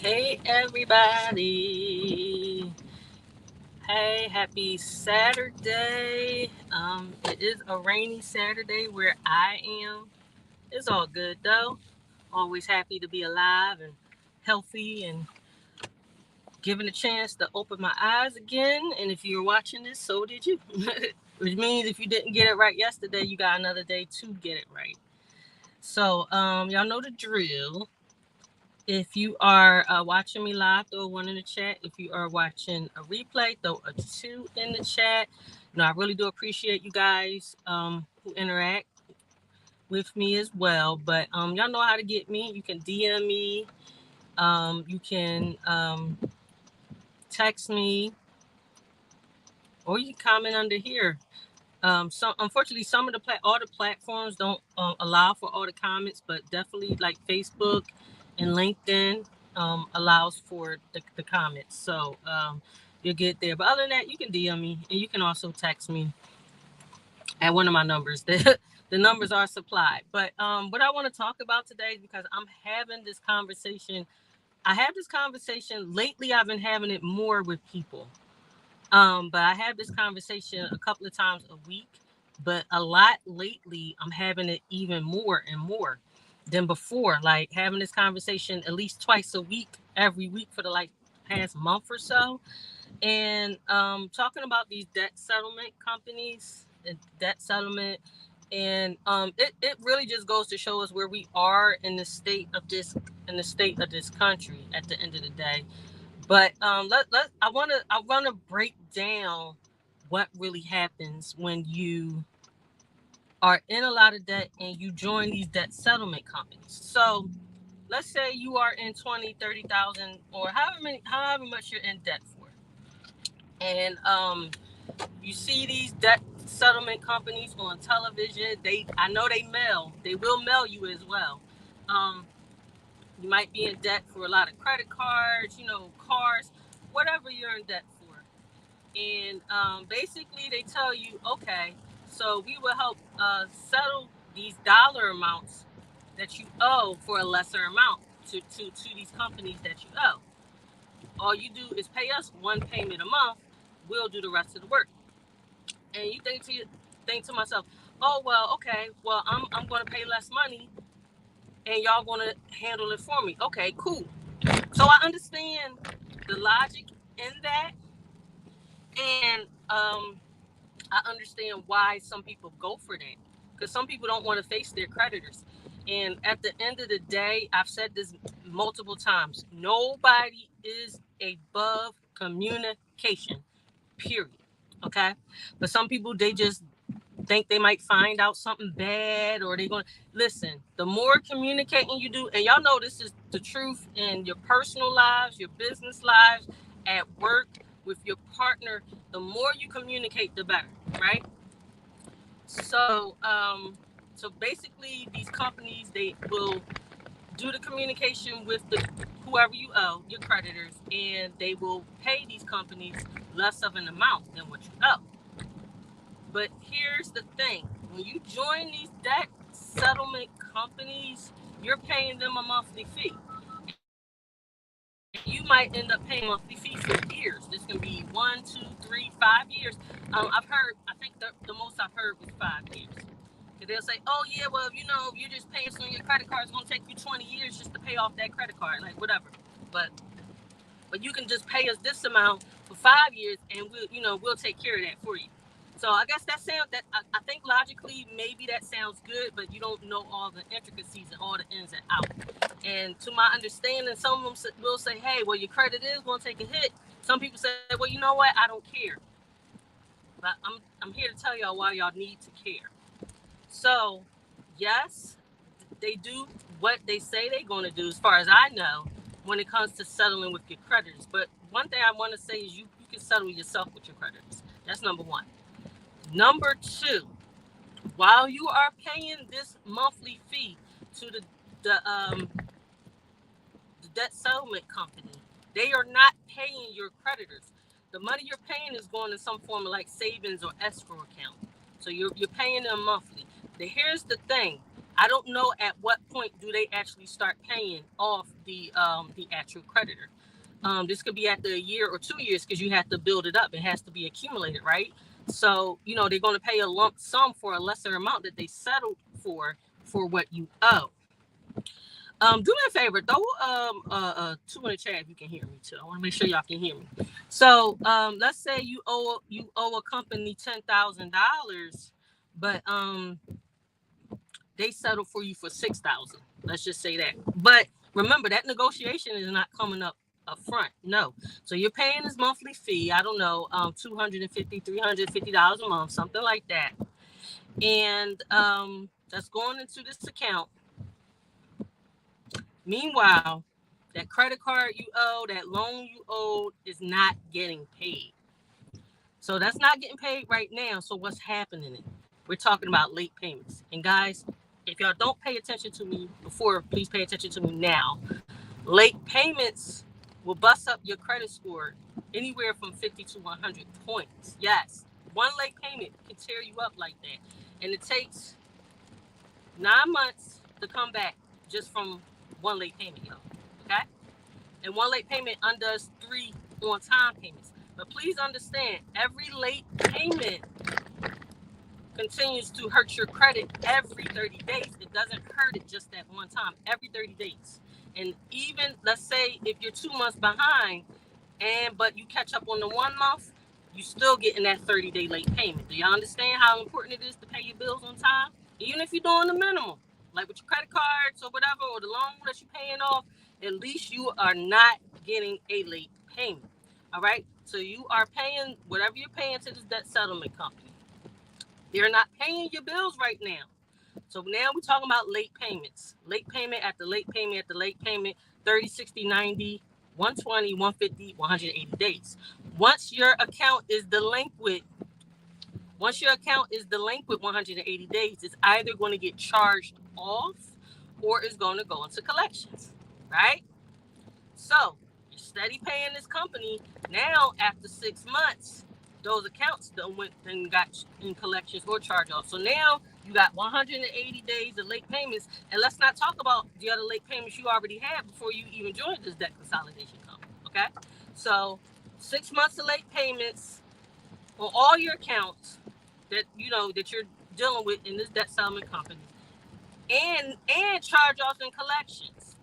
Hey everybody. Hey, happy Saturday. It is a rainy Saturday where I am. It's all good though. Always happy to be alive and healthy and given a chance to open my eyes again. And if you're watching this, so did you. Which means if you didn't get it right yesterday, you got another day to get it right. So, y'all know the drill. If you are watching me live, throw a one in the chat. If you are watching a replay, throw a two in the chat. I really do appreciate you guys who interact with me as well. But y'all know how to get me. You can DM me. You can text me, or you can comment under here. Unfortunately, some of all the platforms don't allow for all the comments, but definitely like Facebook and LinkedIn allows for the comments. So you'll get there. But other than that, you can DM me and you can also text me at one of my numbers. The numbers are supplied. But what I want to talk about today is because I'm having this conversation. I have this conversation lately. I've been having it more with people. But I have this conversation a couple of times a week, but a lot lately, I'm having it even more and more than before. Like having this conversation at least twice a week, every week for the past month or so. And talking about these debt settlement companies and debt settlement. And it really just goes to show us where we are in the state of this country at the end of the day. But I wanna break down what really happens when you are in a lot of debt and you join these debt settlement companies. So let's say you are in 20, 30,000 or however much you're in debt for. And you see these debt settlement companies on television. I know they will mail you as well. Um, you might be in debt for a lot of credit cards, cars, whatever you're in debt for. And basically, they tell you, okay, so we will help settle these dollar amounts that you owe for a lesser amount to these companies that you owe. All you do is pay us one payment a month. We'll do the rest of the work. And you think to myself, oh well, okay, well I'm going to pay less money, and y'all going to handle it for me. Okay, cool. So I understand the logic in that, and I understand why some people go for that, because some people don't want to face their creditors. And at the end of the day, I've said this multiple times, nobody is above communication, period. Okay? But some people, they just think they might find out something bad, or they're going to listen. The more communicating you do, and y'all know this is the truth in your personal lives, your business lives, at work, with your partner, the more you communicate, the better, right? So basically, these companies, they will do the communication with the whoever you owe, your creditors, and they will pay these companies less of an amount than what you owe. But here's the thing: when you join these debt settlement companies, you're paying them a monthly fee. And you might end up paying a monthly fee for years. This can be 1, 2, 3, 5 years. I think the most I've heard was 5 years. They'll say, oh, yeah, well, you're just paying this on your credit card. It's going to take you 20 years just to pay off that credit card, like whatever. But you can just pay us this amount for 5 years, and we'll take care of that for you. So I guess I think logically maybe that sounds good, but you don't know all the intricacies and all the ins and outs. And to my understanding, some of them will say, hey, well, your credit is going to take a hit. Some people say, well, you know what, I don't care. But I'm here to tell y'all why y'all need to care. So yes, they do what they say they're going to do, as far as I know, when it comes to settling with your creditors. But one thing I want to say is you can settle yourself with your creditors. That's number one. Number two, while you are paying this monthly fee to the debt settlement company, they are not paying your creditors. The money you're paying is going to some form of like savings or escrow account. So you're paying them monthly. Here's the thing. I don't know at what point do they actually start paying off the actual creditor. This could be after a year or 2 years because you have to build it up. It has to be accumulated, right? So they're going to pay a lump sum for a lesser amount that they settled for what you owe. Do me a favor, throw two in the chat if you can hear me too. I want to make sure y'all can hear me. So let's say you owe a company $10,000, but they settle for you for 6,000. Let's just say that. But remember that negotiation is not coming up front. No. So you're paying this monthly fee. I don't know, $250, $350 a month, something like that. And that's going into this account. Meanwhile, that credit card you owe, that loan you owed is not getting paid. So that's not getting paid right now. So what's happening? We're talking about late payments. And guys, if y'all don't pay attention to me before, please pay attention to me now. Late payments will bust up your credit score anywhere from 50 to 100 points. Yes, one late payment can tear you up like that. And it takes 9 months to come back just from one late payment, y'all. Okay? And one late payment undoes 3 on-time payments. But please understand, every late payment continues to hurt your credit every 30 days. It doesn't hurt it just that one time, every 30 days. And even, let's say, if you're 2 months behind, but you catch up on the 1 month, you still getting that 30-day late payment. Do y'all understand how important it is to pay your bills on time? Even if you're doing the minimum, like with your credit cards or whatever, or the loan that you're paying off, at least you are not getting a late payment. All right? So you are paying whatever you're paying to this debt settlement company. They're not paying your bills right now. So now we're talking about late payments. Late payment after late payment after late payment, 30, 60, 90, 120, 150, 180 days. Once your account is delinquent 180 days, it's either going to get charged off or it's going to go into collections, right? So you're steady paying this company. Now, after 6 months, those accounts went and got in collections or charge off. So now you got 180 days of late payments. And let's not talk about the other late payments you already had before you even joined this debt consolidation company. Okay? So 6 months of late payments on all your accounts that you're dealing with in this debt settlement company, and charge offs and collections.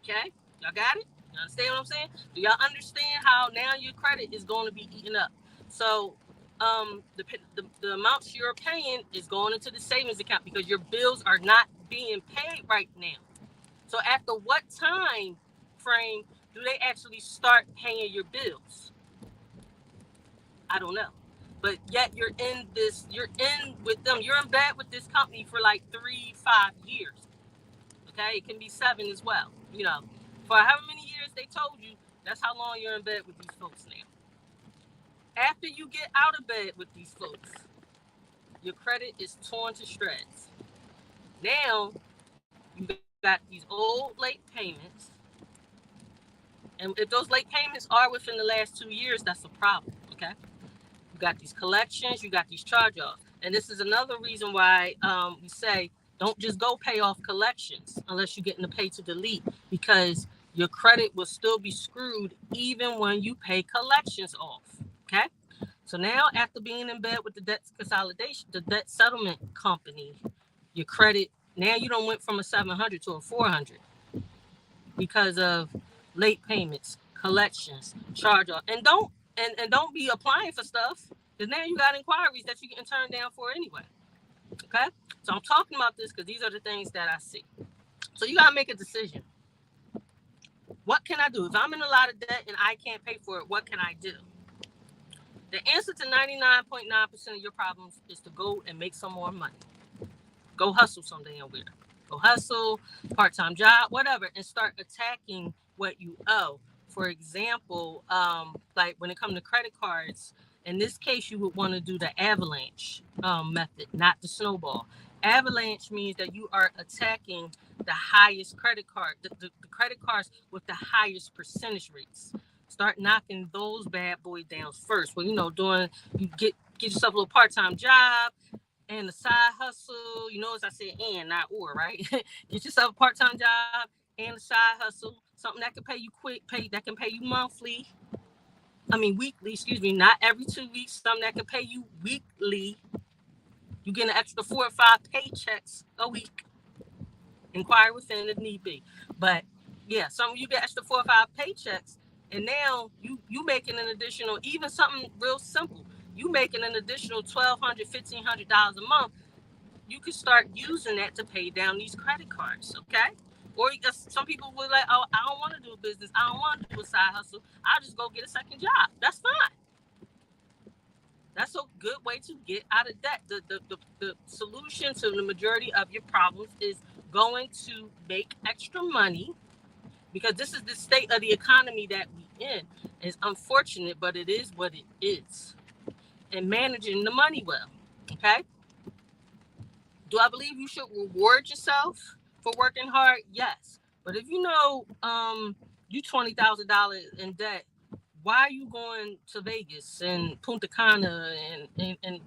Okay? Y'all got it? You understand what I'm saying? Do y'all understand how now your credit is going to be eaten up? So the amounts you're paying is going into the savings account because your bills are not being paid right now. So after what time frame do they actually start paying your bills? I don't know. But yet you're in with them. You're in bed with this company for like 3-5 years. Okay? It can be 7 as well. For however many years they told you, that's how long you're in bed with these folks now. After you get out of bed with these folks, your credit is torn to shreds. Now, you got these old late payments. And if those late payments are within the last 2 years, that's a problem, okay? You got these collections, you got these charge-offs. And this is another reason why we say don't just go pay off collections unless you're getting the pay to delete, because your credit will still be screwed even when you pay collections off, okay? So now, after being in bed with the debt consolidation, the debt settlement company, your credit, now you don't went from a 700 to a 400 because of late payments, collections, charge-off. And don't be applying for stuff, because now you got inquiries that you're getting turned down for anyway. Okay? So I'm talking about this because these are the things that I see. So you got to make a decision. What can I do? If I'm in a lot of debt and I can't pay for it, what can I do? The answer to 99.9% of your problems is to go and make some more money. Go hustle some damn where. Go hustle, part-time job, whatever, and start attacking what you owe. For example, like when it comes to credit cards, in this case, you would want to do the avalanche method, not the snowball. Avalanche means that you are attacking the highest credit card, the credit cards with the highest percentage rates. Start knocking those bad boys down first. Well, you get yourself a little part-time job, and the side hustle, you notice I said and, not or, right? Get yourself a part-time job and a side hustle, something that can pay you that can pay you weekly, excuse me, not every 2 weeks, something that can pay you weekly. You get an extra 4 or 5 paychecks a week. Inquire within if need be. But yeah, some you get extra 4 or 5 paychecks, and now you making an additional, even something real simple. You making an additional $1,200, $1,500 a month. You can start using that to pay down these credit cards, okay? Or some people will like, oh, I don't want to do a business. I don't want to do a side hustle. I'll just go get a second job. That's fine. That's a good way to get out of debt. The solution to the majority of your problems is going to make extra money, because this is the state of the economy that we in. It's unfortunate, but it is what it is. And managing the money well, okay? Do I believe you should reward yourself for working hard? Yes. But if you know you $20,000 in debt, why are you going to Vegas and Punta Cana and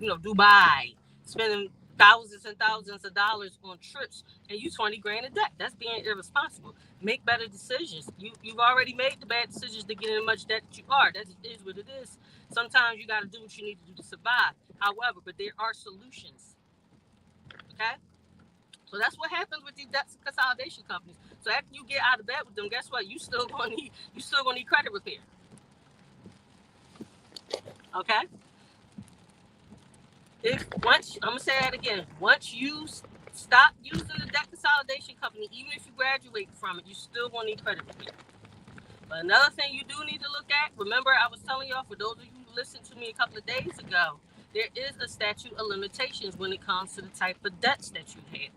Dubai, spending thousands and thousands of dollars on trips, and you 20 grand in debt? That's being irresponsible. Make better decisions. You've already made the bad decisions to get in much debt that you are. That is what it is. Sometimes you got to do what you need to do to survive. However, but there are solutions. Okay? So that's what happens with these debt consolidation companies. So after you get out of bed with them, guess what? You still gonna need credit repair. Okay? I'm gonna say that again. Once you stop using the debt consolidation company, even if you graduate from it, you still gonna need credit repair. But another thing you do need to look at, remember I was telling y'all, for those of you who listened to me a couple of days ago, there is a statute of limitations when it comes to the type of debts that you have,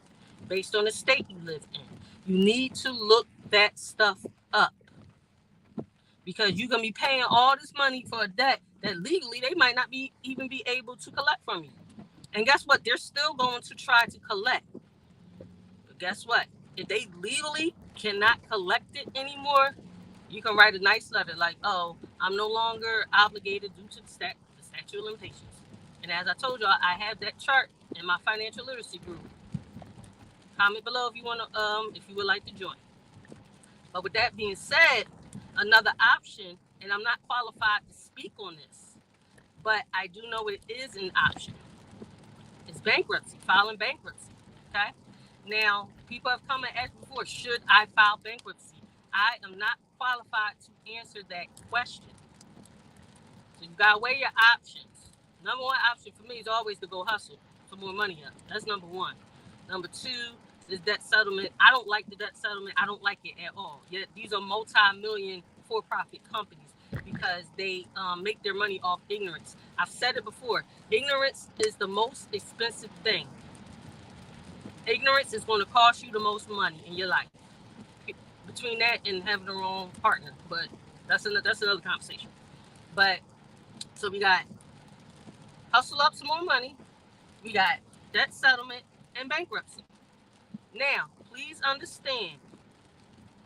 based on the state you live in. You need to look that stuff up, because you're going to be paying all this money for a debt that legally they might not even be able to collect from you. And guess what? They're still going to try to collect. But guess what? If they legally cannot collect it anymore, you can write a nice letter like, oh, I'm no longer obligated due to the statute of limitations. And as I told y'all, I have that chart in my financial literacy group. Comment below if you want to, if you would like to join. But with that being said, another option, and I'm not qualified to speak on this, but I do know it is an option. It's bankruptcy, filing bankruptcy. Okay. Now, people have come and asked before, should I file bankruptcy? I am not qualified to answer that question. So you gotta weigh your options. Number one option for me is always to go hustle for more money up. That's number one. Number two is debt settlement. I don't like the debt settlement. I don't like it at all. Yet these are multi-million for-profit companies, because they make their money off ignorance. I've said it before. Ignorance is the most expensive thing. Ignorance is going to cost you the most money in your life. Between that and having the wrong partner, but that's another conversation. But so we got hustle up some more money, we got debt settlement, and bankruptcy. Now, please understand,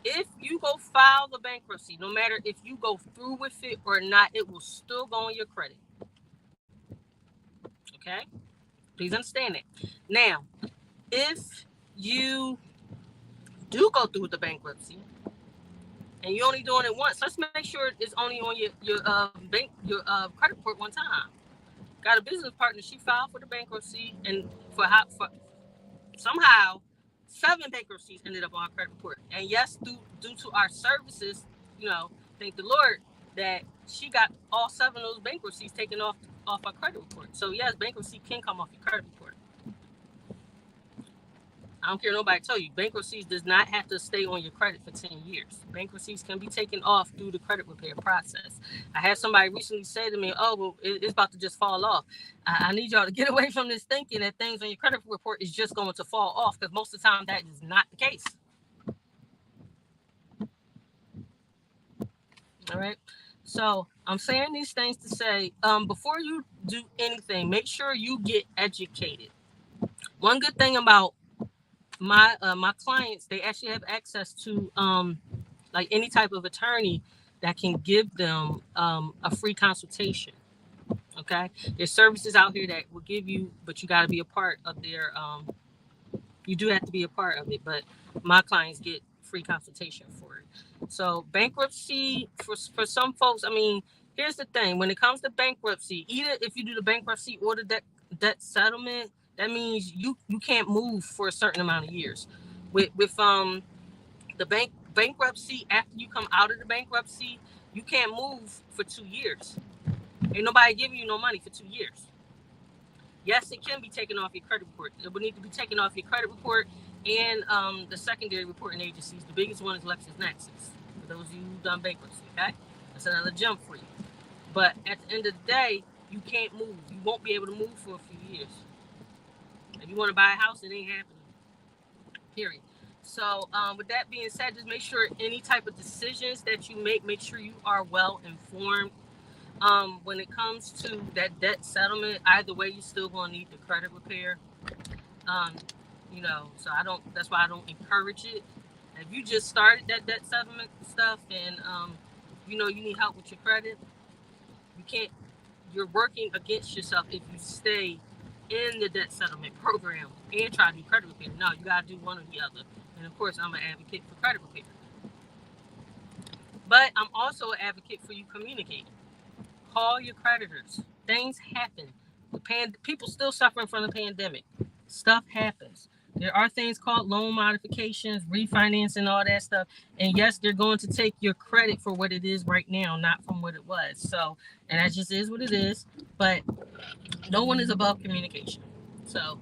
if you go file the bankruptcy, no matter if you go through with it or not, it will still go on your credit. Okay? Please understand that. Now, if you do go through with the bankruptcy and you're only doing it once, let's make sure it's only on your credit report one time. Got a business partner, she filed for the bankruptcy, and for somehow 7 bankruptcies ended up on our credit report. And yes, due to our services, thank the Lord that she got all 7 of those bankruptcies taken off our credit report. So yes, bankruptcy can come off your credit report. I don't care nobody tell you, bankruptcies does not have to stay on your credit for 10 years. Bankruptcies can be taken off through the credit repair process. I had somebody recently say to me, oh, well, it's about to just fall off. I need y'all to get away from this thinking that things on your credit report is just going to fall off, because most of the time that is not the case. All right. So I'm saying these things to say, before you do anything, make sure you get educated. One good thing about my clients, they actually have access to like any type of attorney that can give them a free consultation. Okay, there's services out here that will give you, but you got to be a part of their. You do have to be a part of it, but my clients get free consultation for it. So bankruptcy for some folks, I mean, here's the thing: when it comes to bankruptcy, either if you do the bankruptcy or the debt settlement, that means you can't move for a certain amount of years. With the bankruptcy, after you come out of the bankruptcy, you can't move for 2 years. Ain't nobody giving you no money for 2 years. Yes, it can be taken off your credit report. It would need to be taken off your credit report and the secondary reporting agencies. The biggest one is LexisNexis. For those of you who've done bankruptcy, okay? That's another gem for you. But at the end of the day, you can't move. You won't be able to move for a few years. If you want to buy a house, it ain't happening. Period. So with that being said, just make sure any type of decisions that you make sure you are well informed. When it comes to that debt settlement, either way, you're still going to need the credit repair. So that's why I don't encourage it. If you just started that debt settlement stuff and, you need help with your credit, you're working against yourself if you stay in the debt settlement program and try to do credit repair. No, you got to do one or the other. And of course, I'm an advocate for credit repair. But I'm also an advocate for you communicating. Call your creditors. Things happen. People still suffering from the pandemic. Stuff happens. There are things called loan modifications, refinancing, all that stuff. And yes, they're going to take your credit for what it is right now, not from what it was. So, and that just is what it is. But no one is above communication. So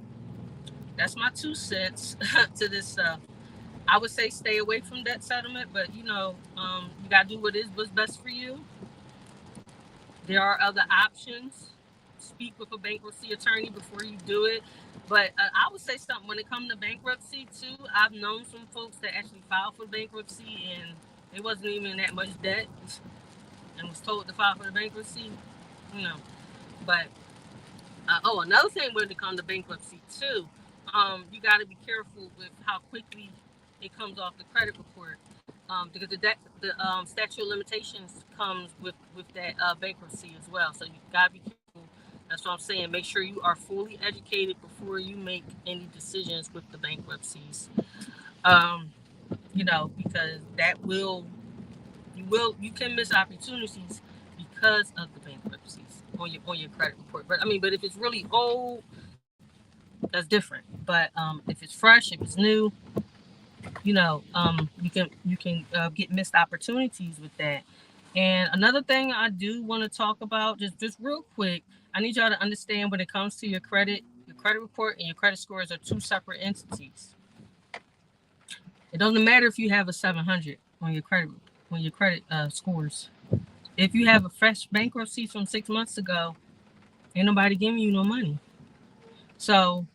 that's my 2 cents to this stuff. I would say stay away from debt settlement, but you got to do what's best for you. There are other options. Speak with a bankruptcy attorney before you do it. But I would say something when it comes to bankruptcy too. I've known some folks that actually filed for bankruptcy and it wasn't even that much debt and was told to file for the bankruptcy. But another thing when it comes to bankruptcy too, you got to be careful with how quickly it comes off the credit report. Because the statute of limitations comes with that bankruptcy as well. So you gotta be careful. That's what I'm saying. Make sure you are fully educated before you make any decisions with the bankruptcies. Because you can miss opportunities because of the bankruptcies on your credit report. But if it's really old, that's different. But if it's fresh, if it's new, you can get missed opportunities with that. And another thing I do want to talk about, just real quick, I need y'all to understand when it comes to your credit report and your credit scores are 2 separate entities. It doesn't matter if you have a 700 on your credit scores. If you have a fresh bankruptcy from 6 months ago, ain't nobody giving you no money. So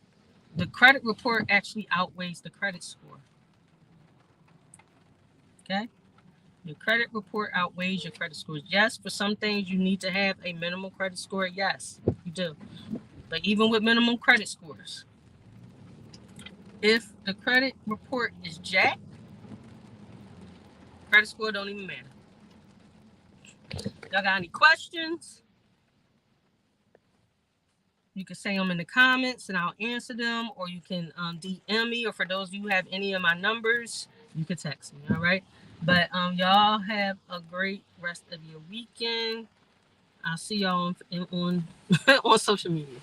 the credit report actually outweighs the credit score. Okay? Your credit report outweighs your credit scores. Yes, for some things you need to have a minimum credit score. Yes, you do. But even with minimum credit scores, if the credit report is jacked, credit score don't even matter. Y'all got any questions? You can say them in the comments and I'll answer them, or you can DM me, or for those of you who have any of my numbers, you can text me, all right? But y'all have a great rest of your weekend. I'll see y'all on social media.